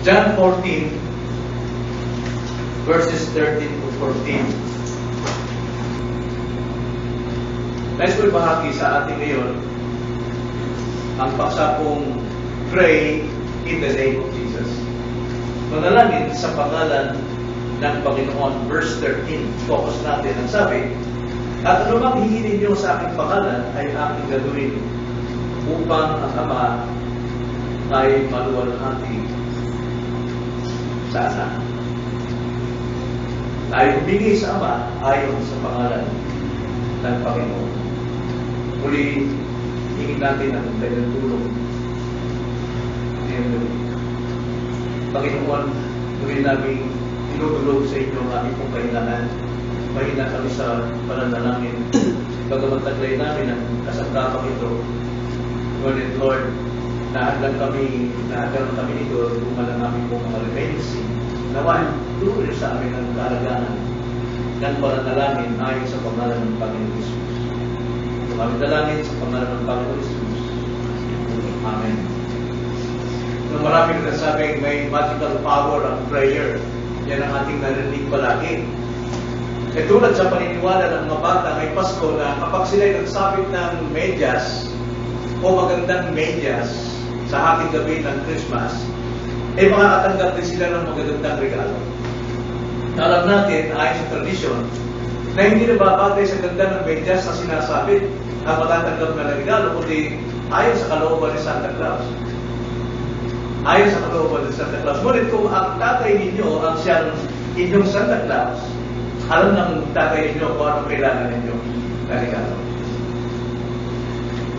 John 14, verses 13 to 14. Nais ko ibahagi sa atin ngayon ang paksa pong pray in the name of Jesus. Manalangin sa pangalan ng Panginoon. Verse 13, focus natin. Ang sabi, at anumang hihingin niyo sa aking pangalan ay aking gagawin upang ang Ama ay maluwalhati sa Anak. Tayo humingi sa Ama ayon sa pangalan ng Panginoon. Muli, hingin natin ang kanyang tulong. Panginoon, muli namin tinutulog sa inyo ang aming pong kailangan. Mahina kami sa pananalangin. Bagamat taglay namin ang kasangkapang ito. Ngunit Lord, naagal kami nito tumal ang aming pong mga dependency. Nawan, tuloy sa amin ang kaalagaan ng pananalangin ayon sa pangalan ng Panginoon Jesus. Kami dalangin sa pangalan ng Panginoon Jesus. Amen. Nung marami nagsasabing may magical power ang prayer, yan ang ating narinig palagi. E tulad sa paniniwala ng mga bata ngayong Pasko na kapag sila'y nagsabit ng medyas o magandang medyas sa hating gabi ng Christmas, eh makakatanggap din sila ng magagandang regalo. Alam natin, ayon sa tradisyon, na hindi nababatay sa ganda ng medyas na sinasabit ang matatanggap na regalo, kundi ayon sa kalooban ni Santa Claus. Ayon sa kalooban ni Santa Claus. Ngunit kung ang tatay ninyo ang siyang inyong Santa Claus, alam ng tatay ninyo kung anong kailangan ninyo na regalo.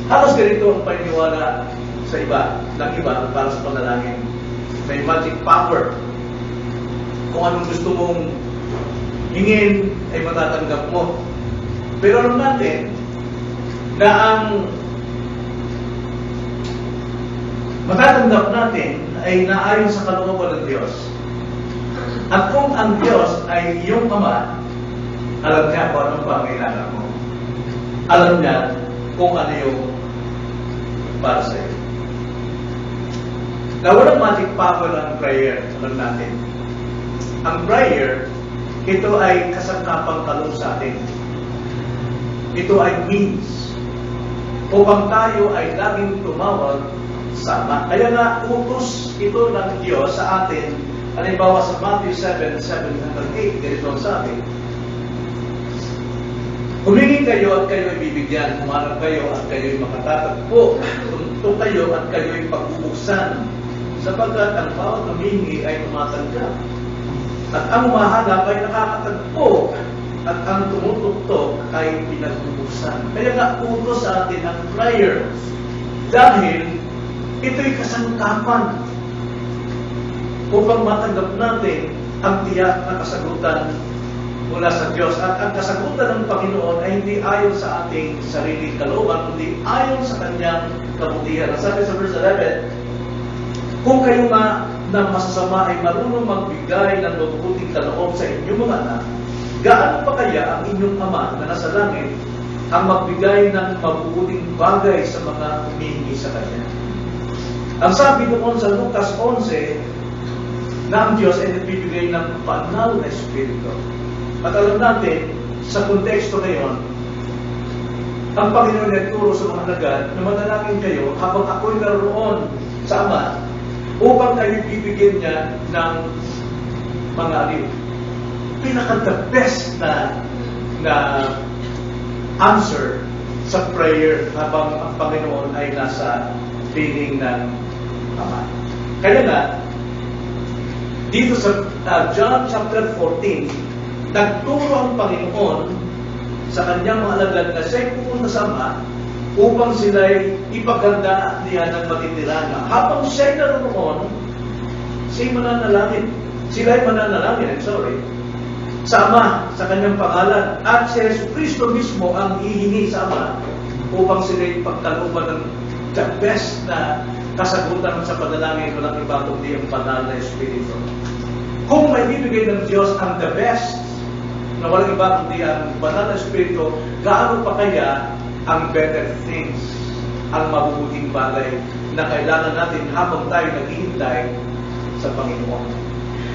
Halos ganito ang paniniwala sa iba, ng iba para sa panalangin. May magic power. Kung anong gusto mong hingin, ay matatanggap mo. Pero alam natin na ang matatanggap natin ay naayon sa kalooban ng Diyos. At kung ang Diyos ay iyong Ama, alam niya kung anong pangailangan mo. Alam niya kung ano yung para sa iyo. Na walang magic power ang prayer, alam natin. Ang prayer, ito ay kasangkapang talong sa atin. Ito ay means upang tayo ay laging tumawag sa Ama. Kaya nga, utos ito ng Diyos sa atin. Halimbawa sa Matthew 7:7-8, ganito ang sabi, humingi kayo at kayo ay bibigyan, humanap kayo at kayo ay makatatagpo, tuntok kayo at kayo ay pagbubuksan, sapagkat ang bawat humingi ay tumatanggap. At ang humahanap ay nakakatagpo, at ang tumutuktok ay pinagbubuksan. Kaya nga utos sa atin ang prayer, dahil ito'y kasangkapan upang matanggap natin ang tiyak na kasagutan mula sa Diyos. At ang kasagutan ng Panginoon ay hindi ayon sa ating sariling kalooban, kundi ayon sa Kanyang kabutihan. Sabi sa verse 11, kung kayo na masasama ay marunong magbigay ng mabubuting kaloob sa inyong mga anak, gaano pa kaya ang inyong Ama na nasa langit ang magbigay ng mabubuting bagay sa mga humihingi sa Kanya? Ang sabi doon sa Lucas 11, na ang Diyos ay nagbibigay ng banal na Espiritu. At alam natin, sa konteksto ngayon, ang Panginoon ay turo sa mga alagad na manalangin kayo habang ako'y naroon sa Ama upang kayo bibigyan niya ng mga aliw. Pinaka-the best na answer sa prayer habang ang Panginoon ay nasa piling ng Ama. Kaya nga, dito sa John chapter 14, nagturo ang Panginoon sa kanyang mga alagad na siya'y pupunta sa Ama upang sila'y ipaganda niya ng matitirana. Habang siya'y naroon, siya'y mananalangin. Sila'y mananalangin, sa Ama, sa kanyang pangalan. At si Jesucristo mismo ang hihingi sa Ama upang sila'y pagkalooban ng the best na kasagutan sa panalangin, walang iba kundi ang banal na Espiritu. Kung may bibigay ng Diyos ang the best, na walang iba kundi ang banal na Espiritu, gaano pa kaya ang better things, ang mabubuting bagay na kailangan natin habang tayo naghihintay sa Panginoon.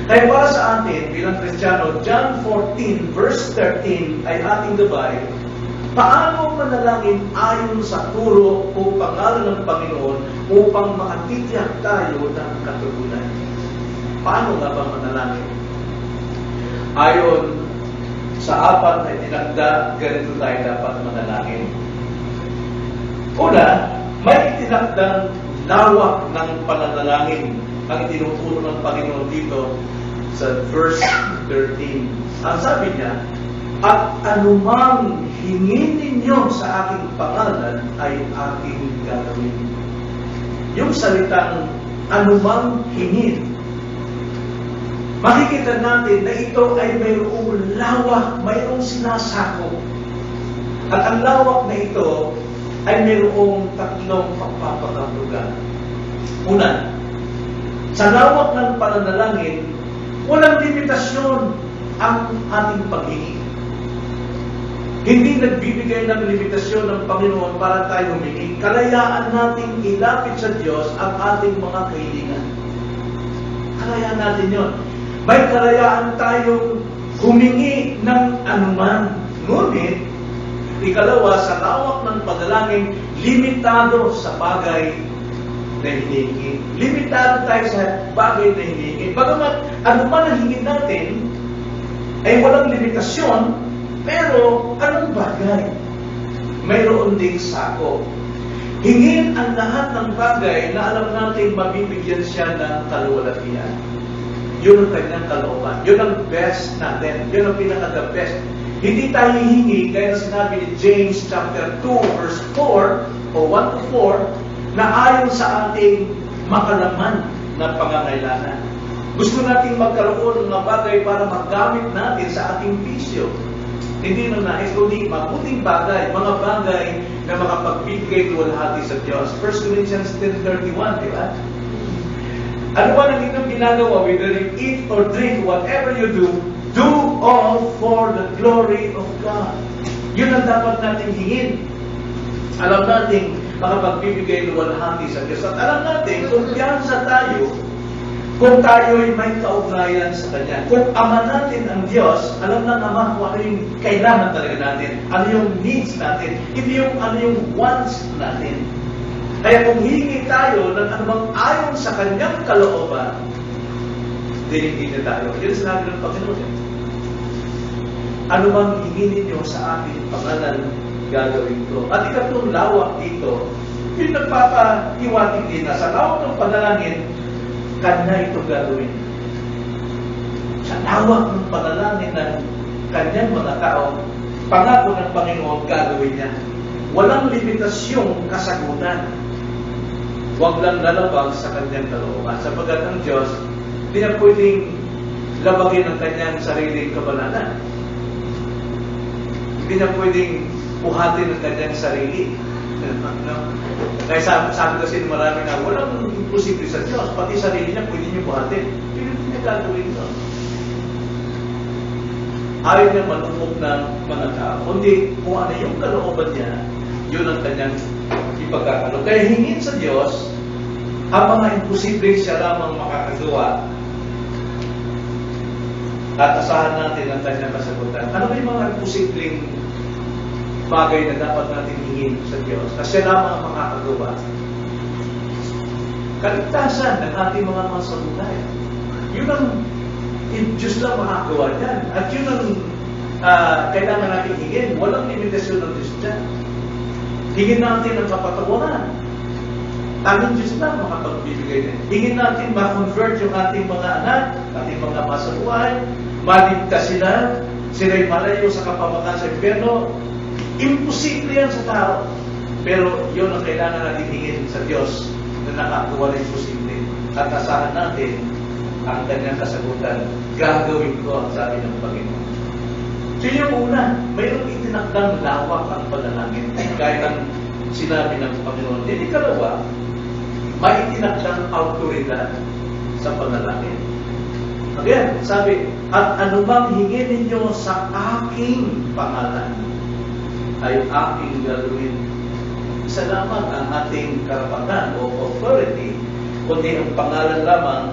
Kaya para sa atin, bilang Kristiyano, John 14 verse 13 ay ating gabay. Paano manalangin ayon sa turo o pangalan ng Panginoon upang makatitiyak tayo ng katugunan? Paano nga ba manalangin? Ayon sa apat na itinakda, ganito tayo dapat manalangin. Una, may itinakdang lawak ng pananalangin ang tinuturo ng Panginoon dito sa verse 13. Ang sabi niya, at anumang hingin ninyo sa aking pangalan ay aking gagawin. Yung salitang anumang hingin, makikita natin na ito ay mayroong lawak, mayroong sinasakop. At ang lawak na ito ay mayroong tatlong pagpapakahulugan. Una, sa lawak ng pananalangin, walang limitasyon ang ating paghingi. Hindi nagbibigay ng limitasyon ng Panginoon para tayo humingi. Kalayaan nating ilapit sa Diyos ang ating mga kahilingan. Kalayaan natin yon. May kalayaan tayong humingi ng anuman. Ngunit, ikalawa, sa lawak ng panalangin, limitado sa bagay na hinihingi. Limitado tayo sa bagay na hinihingi. Bagamat anuman ang hingin natin, ay walang limitasyon, pero anong bagay? Mayroon ding sako. Hingin ang lahat ng bagay na alam natin mabibigyan siya ng kaluwalhatian. Yun ang kanyang kalooban. Yun ang best natin. Yun ang pinaka-the best. Hindi tayo hihingi, gaya na sinabi ni James chapter 2 verse 4 o 1 to 4 na ayon sa ating makalaman na pangangailangan. Gusto natin magkaroon ng mga bagay para magamit natin sa ating bisyo. Hindi na nais, kundi mabuting bagay, mga bagay na makapagbibigay luwalhati sa Diyos. 1 Corinthians 10:31, di ba? Ano ba nang inyong ginagawa? Whether you eat or drink, whatever you do all for the glory of God. Yun ang dapat natin hingin. Alam natin makapagbibigay luwalhati sa Diyos. At alam natin, kumpiyansa tayo kung tayo'y may kaugnayan sa Kanya. Kung ama natin ang Diyos, alam ng Ama kung ano yung kailangan talaga natin, ano yung needs natin, hindi yung ano yung wants natin. Kaya kung hihingi tayo ng anumang ayon sa Kanyang kalooban, hindi na tayo. Yun sinabi ng Panginoon. Anumang hingin ninyo sa aking pangalan, gagawin ko. At ikatlong lawak dito, yung nagpapahiwatig din na sa lawak ng panalangin, Kanya ito gagawin. Sa lawak ng panalangin ng Kanyang mga tao, pangako ng Panginoon gagawin niya. Walang limitasyong kasagutan. Huwag lang lalabag sa Kanyang kalooban. Sapagkat ang Diyos, hindi na pwedeng labagin ang Kanyang sariling kabanalan. Hindi na pwedeng buhatin ang Kanyang sarili. Kaya sabi kasi ng marami na walang imposible sa Diyos, pati sarili niya pwede niyo buhatin. Hindi niya gagawin ito. Ayaw niya manumok ng mga tao, kundi kung ano yung kalooban niya, yun ang kanyang ipagkakalo. Kaya hingin sa Diyos ang mga imposible siya lamang makakagawa at asahan natin ang kanyang kasagutan. Ano ba yung mga imposibleng bagay na dapat natin hingin sa Diyos na siya lamang ang makakagawa? Kaligtasan ng ating mga masabuhay. Yun ang Diyos lang makakagawa dyan. At yun ang kailangan natin hingin. Walang limitasyon ng Diyos dyan. Hingin natin ang kapatawaran. Tanging Diyos lang makapagbibigay din. Hingin natin ma-convert yung ating mga anak, ating mga masabuhay, maligtas sila, sila'y malayo sa kapamakan sa impyerno. Imposible yan sa tao. Pero yun ang kailangan natin hingin sa Diyos na nakagawa ng imposible. At asahan natin ang kanyang kasagutan. Gagawin ko ang sabi ng Panginoon. So yung una, mayroong itinakdang lawak ang panalangin. Kahit ang sinabi ng Panginoon. Hindi kalawa, may itinakdang autoridad sa panalangin. Again, sabi, at anumang hingin ninyo sa aking pangalan, ay aking gagawin. Isa lamang ang ating karapatan o authority, kundi ang pangalan lamang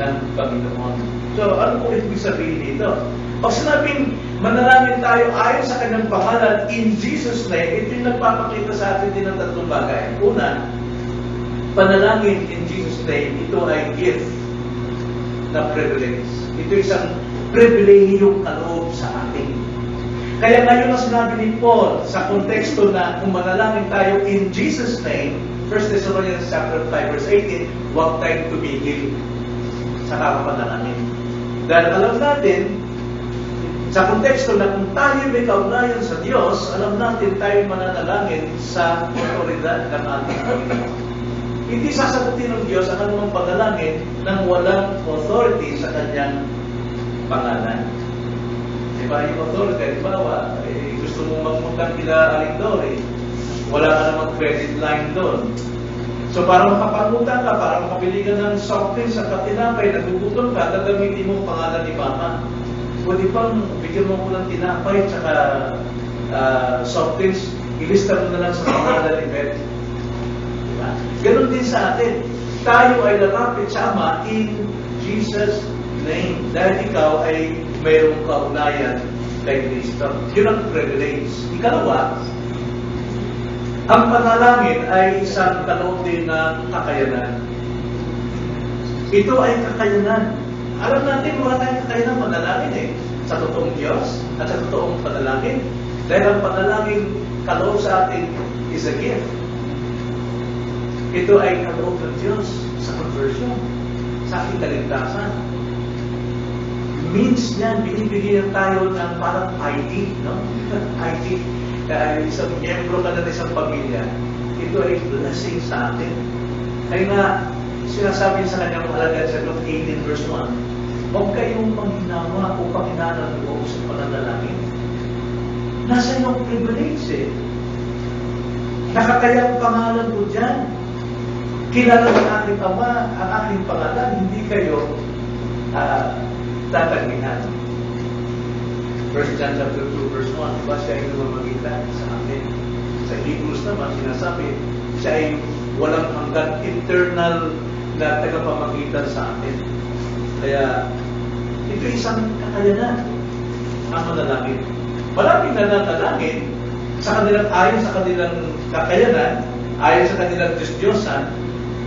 ng Panginoon. So, ano po ibig sabihin dito? Pag sinabing manalangin tayo ayon sa kanyang pangalan in Jesus' name, ito yung nagpapakita sa atin din ng tatlong bagay. Una, panalangin in Jesus' name, ito ay gift na privilege. Ito isang pribilehiyong kaloob sa atin. Kaya ngayon na sinabi ni Paul sa konteksto na kung manalangin tayo in Jesus' name, 1 Thessalonians chapter 5 verse 18, huwag tayong tumigil sa kakapanalangin. Dahil alam natin, sa konteksto na kung tayo may kaugnayan sa Diyos, alam natin tayo mananalangin sa otoridad ng ating Panginoon. Hindi sasagutin ng Diyos ang anumang panalangin nang walang authority sa kanyang pangalan. Diba yung authority, diba, gusto mong magmuntang kila Alindor, wala ka namang credit line doon. So para makapangutang ka, para makabili ka ng soft drinks sa tinapay, nagugutom ka, gagamitin mo pangalan ni Mama. Pwede pang bigyan mo ko ng tinapay tsaka soft drinks, ilista mo na lang sa pangalan ni Beth. Diba? Ganon din sa atin. Tayo ay lalapit sa Ama in Jesus' name. Dahil ikaw ay mayroong kaugnayan kay Kristo. Yun ang privilege. Ikalawa, ang panalangin ay isang kaloob din ng kakayanan. Ito ay kakayanan. Alam natin, wala tayong kakayanan manalangin sa totoong Diyos at sa totoong panalangin. Dahil ang panalangin kaloob sa atin is a gift. Ito ay kaloob ng Diyos sa conversion, sa ating kaligtasan. Means niyan, binibigyan tayo ng parang ID, no? ID. Dahil isang miyembro ka na isang pamilya, ito ay blessing sa atin. Kaya nga, sinasabi sa kanyang alagad sa Luke 18 verse 1, huwag kayong panghinawa o panghinaan ng loob sa pananalangin. Nasa iyong privilege Nakakayang pangalan ko dyan. Kilala ng aking Ama ang aking pangalan, hindi kayo tatanggihan. 1 John chapter 2 verse 1, diba siya ay lumamagitan sa atin? Sa Hebrews naman, sinasabi, siya ay walang hanggang eternal na tagapamagitan sa atin. Kaya, ito isang kakayanan ang manalangin. Maraming nananalangin sa kanilang ayon sa kanilang kakayanan, ayon sa kanilang Diyos-Diyosan,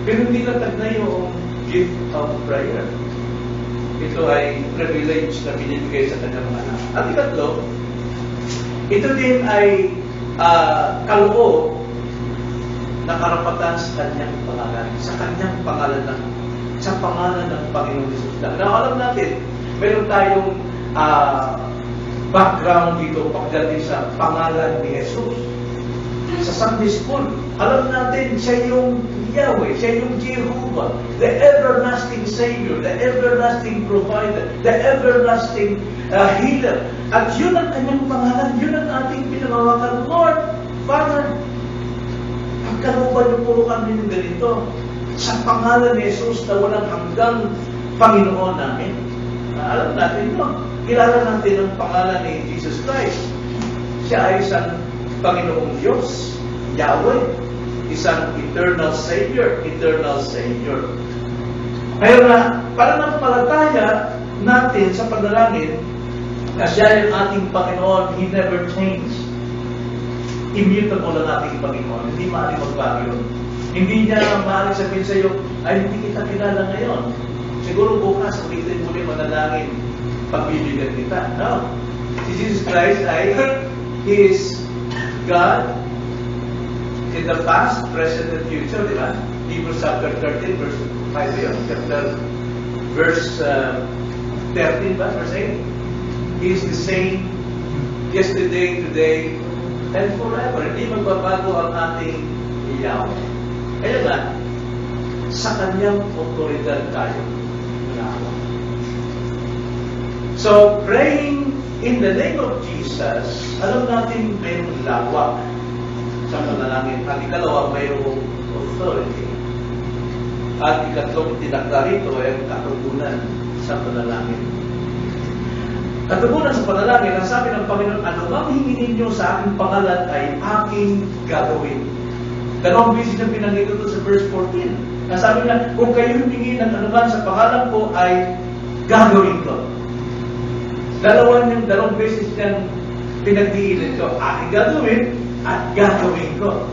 pero hindi lang tagnay yung gift of prayer. Ito ay privilege na binibigay sa kanyang mga anak. At ikatlo, ito din ay kaloob na karapatan sa kanyang pangalan. Sa kanyang pangalan lang. Sa pangalan ng Panginoon Jesus lang. Now, alam natin, meron tayong background dito pagdating sa pangalan ni Jesus. Sa Sunday School, alam natin siya yung Yahweh, siya yung Jehovah, the everlasting Savior, the everlasting provider, the everlasting healer. At yun ang kanyang pangalan, yun ang ating pinangawakan, Lord, Father. Pagkalooban niyo po kami ng ganito, sa pangalan ni Jesus na walang hanggang Panginoon namin. Alam natin ito. Kilala natin ang pangalan ni Jesus Christ. Siya ay isang Panginoong Diyos, Yahweh, isang eternal Savior, eternal Savior. Kaya na, para napapalataya natin sa panalangin na siya yung ating Panginoon, He never changed. Immutable ang ating Panginoon, hindi maaaring magbago. Hindi niya maaaring sabihin sa iyo, ay hindi kita kilala ngayon. Siguro bukas, ulitin muli manalangin, pagbibigyan kita. No. Si Jesus Christ ay, He is God in the past, present, and future, di ba? Hebrews chapter 13, verse 5 yun. Verse 13 ba? Verse 8. He is the same yesterday, today, and forever. Hindi magbabago ang ating Yahweh. Kaya nga, sa kanyang otoridad tayo. So, praying in the name of Jesus, alam natin mayroong lawak sa panalangin. At ikalawa, mayroong authority. At ikatlong tinakda rito ay ang katugunan sa panalangin. Katugunan sa panalangin, ang sabi ng Panginoon, ano bang hingin ninyo sa aking pangalan ay aking gagawin. Dalawang beses yung pinanggit ito sa verse 14. Nasabi na, kung kayo humingi ng anuman sa pangalan ko ay gagawin ko. Dalawang beses niyang pinagdiinan ko, aking gagawin at gagawin ko.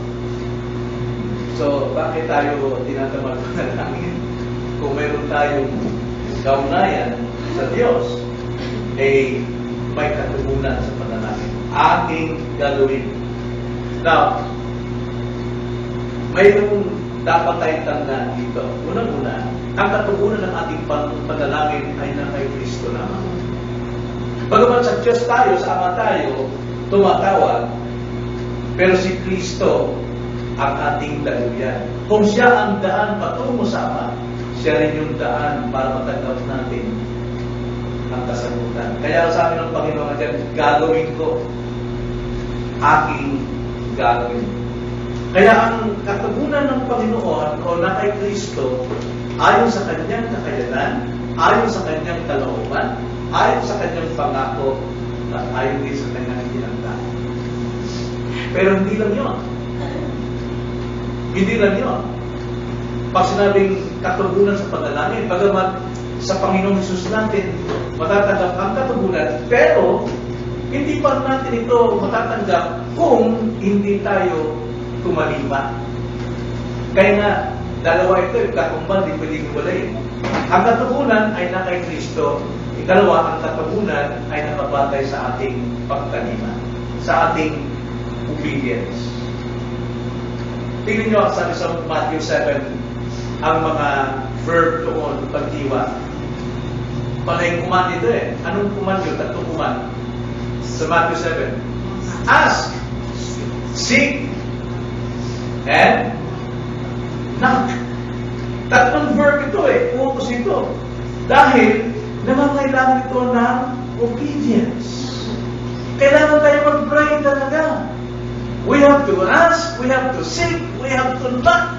So, bakit tayo tinatamad panalangin? Kung mayroon tayong kaugnayan sa Diyos, eh, may katugunan sa panalangin. Aking gagawin. Now, mayroong dapat tayong tandaan dito. Unang-una, ang katugunan ng ating panalangin ay na kay Kristo naman. Bagaman sa Diyos tayo, sa Ama tayo, tumatawag, pero si Kristo ang ating daluyan. Kung siya ang daan patungo sa Ama, siya rin yung daan para matanggap natin ang kasagutan. Kaya sabi ng Panginoon dyan, gagawin ko, aking gagawin. Kaya ang katugunan ng Panginoon o na kay Kristo, ayon sa kanyang kakayanan, ayon sa kanyang kalooban, ayon sa kanyang pangako, at ayon din sa kanyang ginanda. Pero hindi lang yun. Hindi lang yun. Pag sinabing katugunan sa panalangin, bagamat sa Panginoong Hesus natin matatanggap ang katugunan, pero hindi pa natin ito matatanggap kung hindi tayo tumalima. Kaya nga, dalawa ito, yung katumban, di pwedeng hiwalayin. Ang katugunan ay na kay Kristo. Ikalawa, ang katugunan ay nakabatay sa ating pagtalima, sa ating obedience. Tingnan nyo, sabi sa Matthew 7, ang mga verb doon, pagdiwa. Panay kuman ito eh. Anong kuman yun? Tatlong kuman. Sa Matthew 7. Ask, seek, and knock. Tatlong verb ito eh. Utos ito. Dahil, nangangailangan ito ng obedience. Kailangan tayo mag-pray talaga. We have to ask, we have to seek, we have to knock.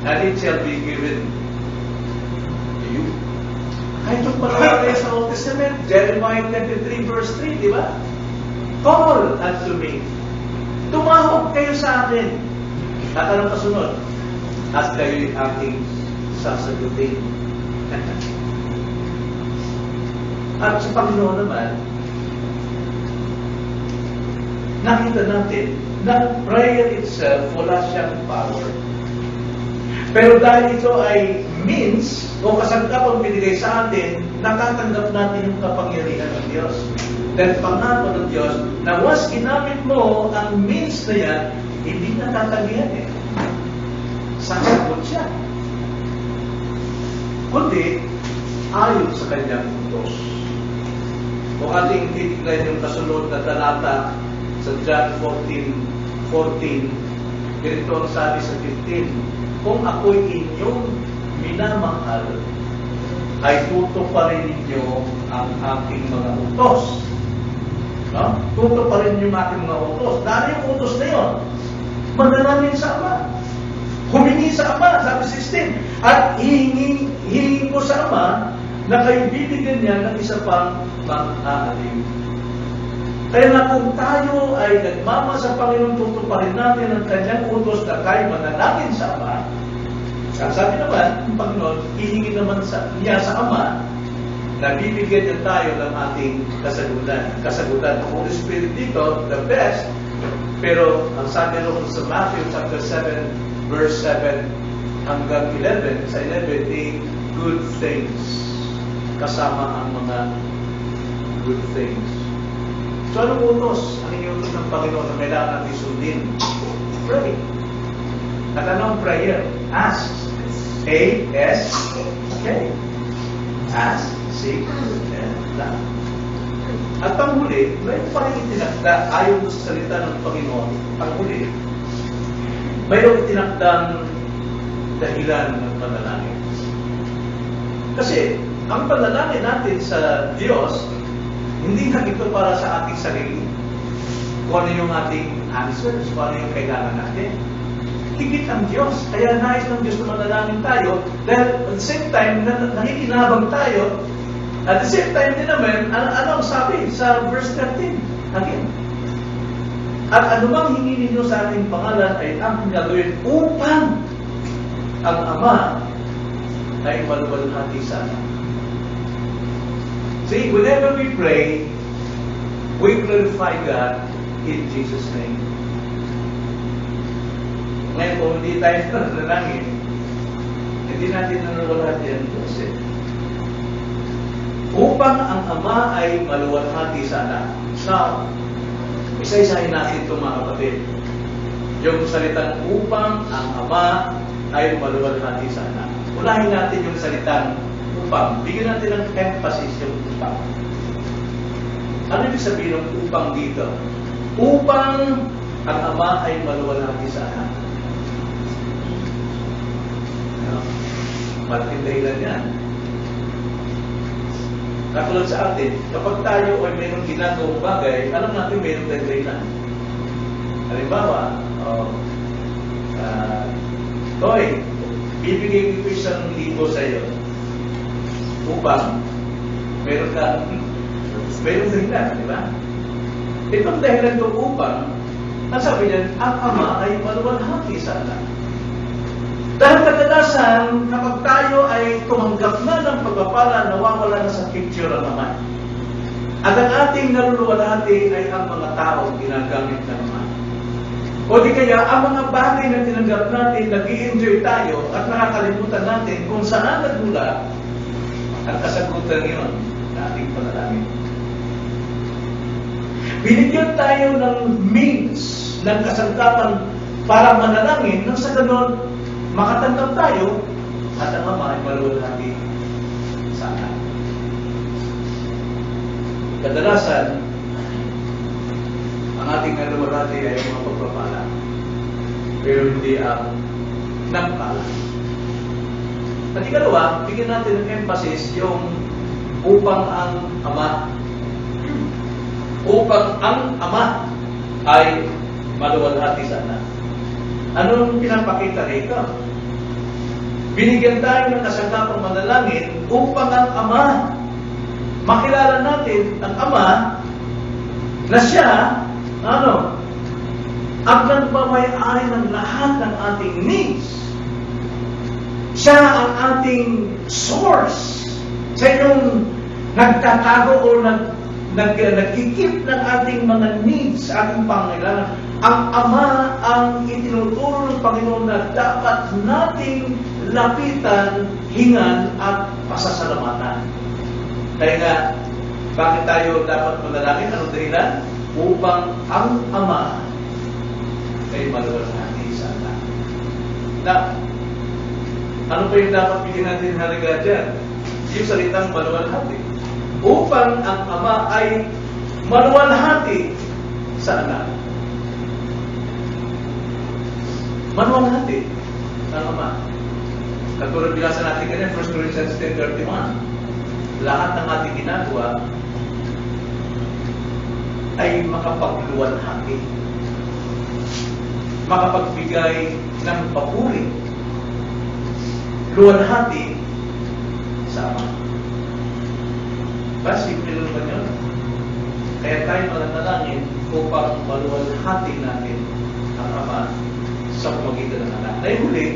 And it shall be given to you. Kahit yung palawalay sa Old Testament, Jeremiah 23 verse 3, di ba? Call unto me. Tumawag kayo sa akin. At anong kasunod? At kayo'y aking sasagutin. At sa Panginoon naman, nakita natin na prayer itself wala siyang power. Pero dahil ito ay means o kasangkapang binigay sa atin, natatanggap natin yung kapangyarihan ng Diyos. Dahil pangako ng Diyos na once ginamit mo ang means na yan, hindi natatanggihan eh. Sasagot siya. Kundi, ayon sa kanyang utos. Kung ating titignan yung kasunod na talata sa John 14:14, ganito ang sabi sa 15, kung ako'y inyong minamahal, ay tutuparin ninyo ang aking mga utos. No? Tutuparin yung aking mga utos. Dahil yung utos na yun, manalangin sa Ama. Humingi sa Ama, sabi 16. At hihingi ko sa Ama na kayo bibigyan niya ng isa pang pang-aalim. Kaya na kung tayo ay nagmama sa Panginoon, tutuparin natin ang kanyang utos na kayo manalangin sa Ama. Sabi naman, ang Panginoon, hihingi naman niya sa Ama na bibigyan niya tayo ng ating kasagutan. Kasagutan ng Holy Spirit dito, the best. Pero ang sabi roon sa Matthew chapter 7, verse 7 hanggang 11, sa 11, the good things. Kasama ang mga good things. So anong utos? Ang inyutos ng Panginoon na kailangan natin sundin? Pray. At anong prayer? Ask. A-S-K. Ask, seek, and knock. At panghuli, may pa rin itinakda ayon sa salita ng Panginoon. Panghuli, mayroong itinakdang dahilan ng panalangin. Kasi, ang panalangin natin sa Diyos, hindi lang ito para sa ating sarili. Kung ano yung ating answers, kung ano yung kailangan natin. Higit ang Diyos. Kaya nais ng Diyos na manalangin tayo dahil at the same time, nakikinabang tayo. At the same time din naman, ano ang sabi sa verse 13? Again, At anumang hingi ninyo sa aking pangalan ay aking gagawin upang ang Ama ay maluwalhati sa anak. See, whenever we pray, we glorify God in Jesus' name. Ngayon, kung hindi tayo nanalangin, hindi natin naluwalhati ang Diyos. Upang ang Ama ay maluwalhati sa anak. Now, isa-isahin natin itong mga kapatid. Yung salitang upang ang Ama ay maluwalhati sa anak. Unahin natin yung salitang upang. Bigyan natin ng emphasis yung upang. Ano ibig sabihin ng upang dito? Upang ang Ama ay maluwalhati sa anak. Malaking dahilan yan. Katulad sa atin, kapag tayo ay mayroong ginagawang bagay, alam natin mayroong dahilan. Halimbawa, Toy, bibigay ko 1,000 sa iyo upang mayroong dahilan, di ba? Itong dahilan ko upang, ang sabi niyan, ang Ama ay maluwalhati sa anak. Dahil kadalasan, kapag tayo ay tumanggap na ng pagpapala, nawawala na sa picture ang Ama. At ang ating naluluwalhati ay ang mga tao ginagamit ng Ama. O di kaya, ang mga bagay na tinanggap natin, nag-i-enjoy tayo at nakakalimutan natin kung saan nagmula ang kasagutan ngayon na ating panalangin. Binigyan tayo ng means, ng kasangkapan para manalangin, nang sa ganon, makatanggap tayo at ang Ama ay maluwalhati sa anak. Kadalasan, ang ating naluwalhati ay mga pagpapala, pero hindi ang nagpala. At ikalawa, bigyan natin ng emphasis yung upang ang Ama. Upang ang Ama ay maluwalhati sa anak. Anong pinapakita rito? Binigyan tayo ng kasangkapang manalangin upang ang Ama, makilala natin ang Ama na siya, ang nagmamay-ari ng lahat ng ating needs. Siya ang ating source. Siya yung nagtatago o nagkikip ng ating mga needs, ating pangailangan. Ang Ama ang itinuturo ng Panginoon na dapat nating lapitan, hingan at pasasalamatan. Kaya nga, bakit tayo dapat manalangin? Anong dahilan? Upang ang Ama ay maluwalhati sa anak. Now, ano pa yung dapat bigyan natin halaga dyan? Yung salitang maluwalhati. Upang ang Ama ay maluwalhati sa anak. Maluwalhati ang Ama. Katulad binasa natin ganyan, 1 Corinthians 10:31. Lahat ng ating ginagawa ay makapagluwalhati. Makapagbigay ng papuri. Luwalhati sa Ama. Simple lang ba yun? Kaya tayo mananalangin upang maluwalhati natin ang Ama sa pamagitan ng anak. Dahil huli,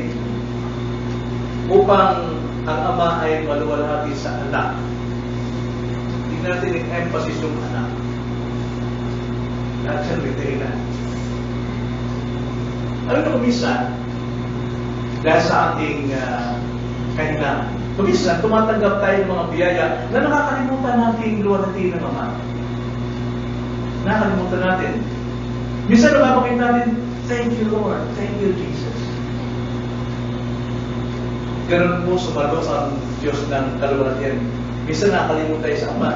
upang ang Ama ay maluwalhati sa anak, hindi natin i-emphasis yung anak. At siya dahilan. Alam mo, kumisan, dahil sa ating kahinaan, kumisan, tumatanggap tayo ng mga biyaya na nakakalimutan natin luwalhati ng Ama. Nakakalimutan natin. Minsan nababakit natin, thank you Lord, thank you Jesus. Ganun po sumalo ang Diyos ng kaluwalhatian. Minsan nakakalimutan tayo sa Ama,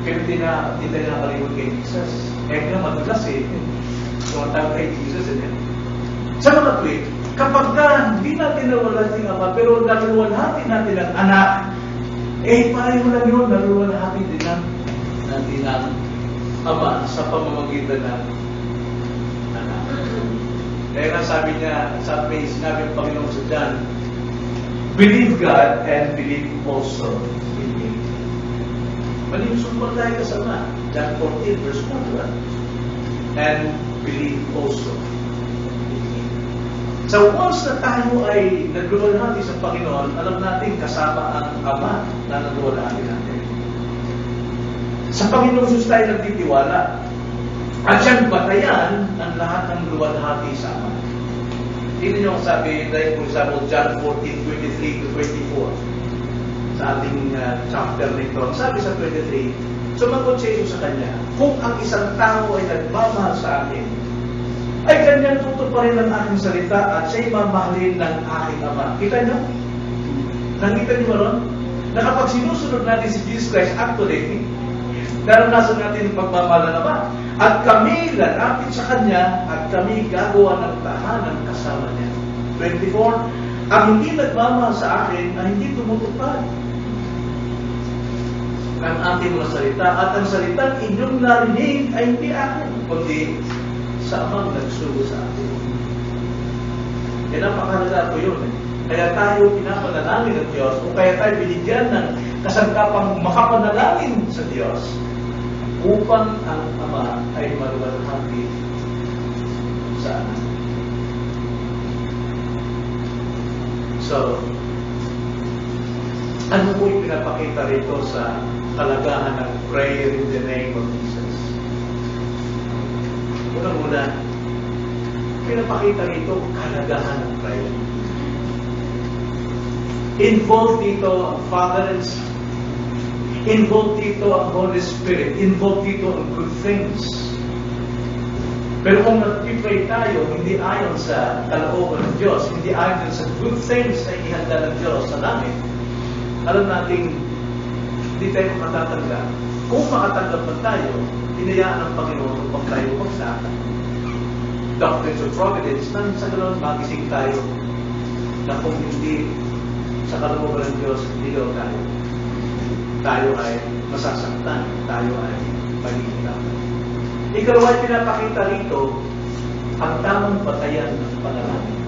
pero hindi tayo nakakalimutan kay Jesus. Kaya nga madulas tumatawag kay Jesus. Sa mga tuwid, kapag hindi natin naluwalhati ang Ama, pero naluwalhati natin ang anak, pareho lang yun, naluwalhati din natin ang Ama sa pamamagitan ng anak. Kaya nga sabi niya, sinabi ng Panginoon sa John, believe God and believe also in me. Malimsong tayo kasama. John 14 verse 1. And believe also. So once na tayo ay nagluwalhati sa Panginoon, alam natin kasama ang Ama na nagluwalhati natin. Sa Panginoon Jesus tayo nagtitiwala. At siyang batayan ang lahat ng luwalhati sa Ama. Tingnan niyo ang sabi, like for example, John 14:23-24 sa ating chapter nito. Sabi sa 23, sumagot si Jesus sa kanya, kung ang isang tao ay nagmamahal sa akin, ay kanyang tutuparin ang aking salita at siya'y mamahalin ng aking Ama. Kita niyo? Nakita niyo ba ron? Na kapag sinusunod natin si Jesus Christ, actually, naranasan natin ang pagmamahal ng Ama. At kami lalapit sa Kanya at kami gagawa ng tahanan kasama niya. 24, ang hindi nagmamahal sa akin ay hindi tumutupad ang ating mga salita at ang salitang inyong narinig ay hindi akin, kundi sa Amang nagsugo sa atin. Yan ang pakahalaga po yun. Kaya tayo pinapanalangin ng Diyos o kaya tayo binigyan ng kasangkapang makapanalangin sa Diyos upang ang Ama ay maluwalhati sa Anak. So, ano po yung pinapakita rito sa kalagahan ng prayer in the name of Jesus? Una-una, pinapakita rito kalagahan ng prayer. Involved dito ang Father and Son. Involved dito ang Holy Spirit. Involved dito ang good things. Pero kung nag-pray tayo, hindi ayon sa kalooban ng Diyos, hindi ayon sa good things na ihanda ng Diyos sa langit, alam natin, hindi tayo matatanggap. Kung makatanggap man tayo, hinayaan ng Panginoon upang tayo magsak. Doctrines of Providence, nang sa ganoon magising tayo na kung hindi sa kalooban ng Diyos, hindi daw tayo. Tayo ay masasaktan, tayo ay malilitapan. Ikalawa ay pinapakita rito ang tamang batayan ng panalangin.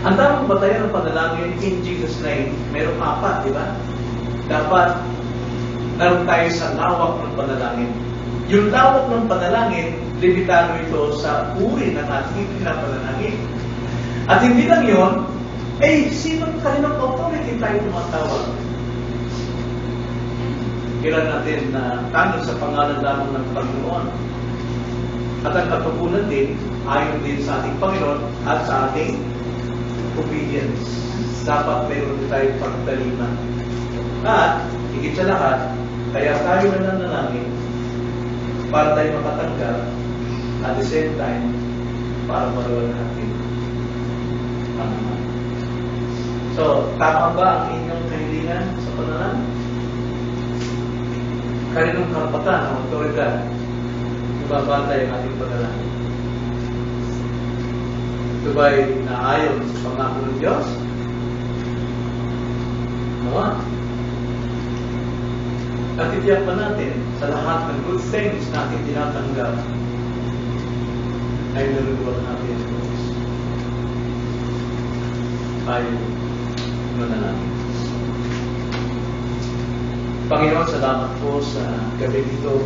Ang tamang batayan ng panalangin in Jesus' name, mayroong 4, di ba? Dapat naroon tayo sa lawak ng panalangin. Yung lawak ng panalangin, limitado ito sa uri ng ating pinapanalangin. At hindi lang yun, sinong kaninang authority tayo tumatawag? Kailan natin na tanong sa pangalan lamang ng Panginoon. At ang katugunan din, ayon din sa ating Panginoon at sa ating obedience. Dapat mayroon tayong pagtalima. At, higit sa lahat, kaya tayo nananalangin para tayo makatanggap at the same time, para maluwalhati ang Ama. So, tama ba ang inyong kahilingan sa panalangin? Kaninong karapatan o otoridad ibabatay ang ating panalangin? Ito ba'y naayon sa pangako ng Diyos? Nawa. At itiyak pa natin sa lahat ng good things na ating tinatanggap ay naluluwag natin sa Diyos. Tayo manalangin. Panginoon, salamat po sa gabi dito.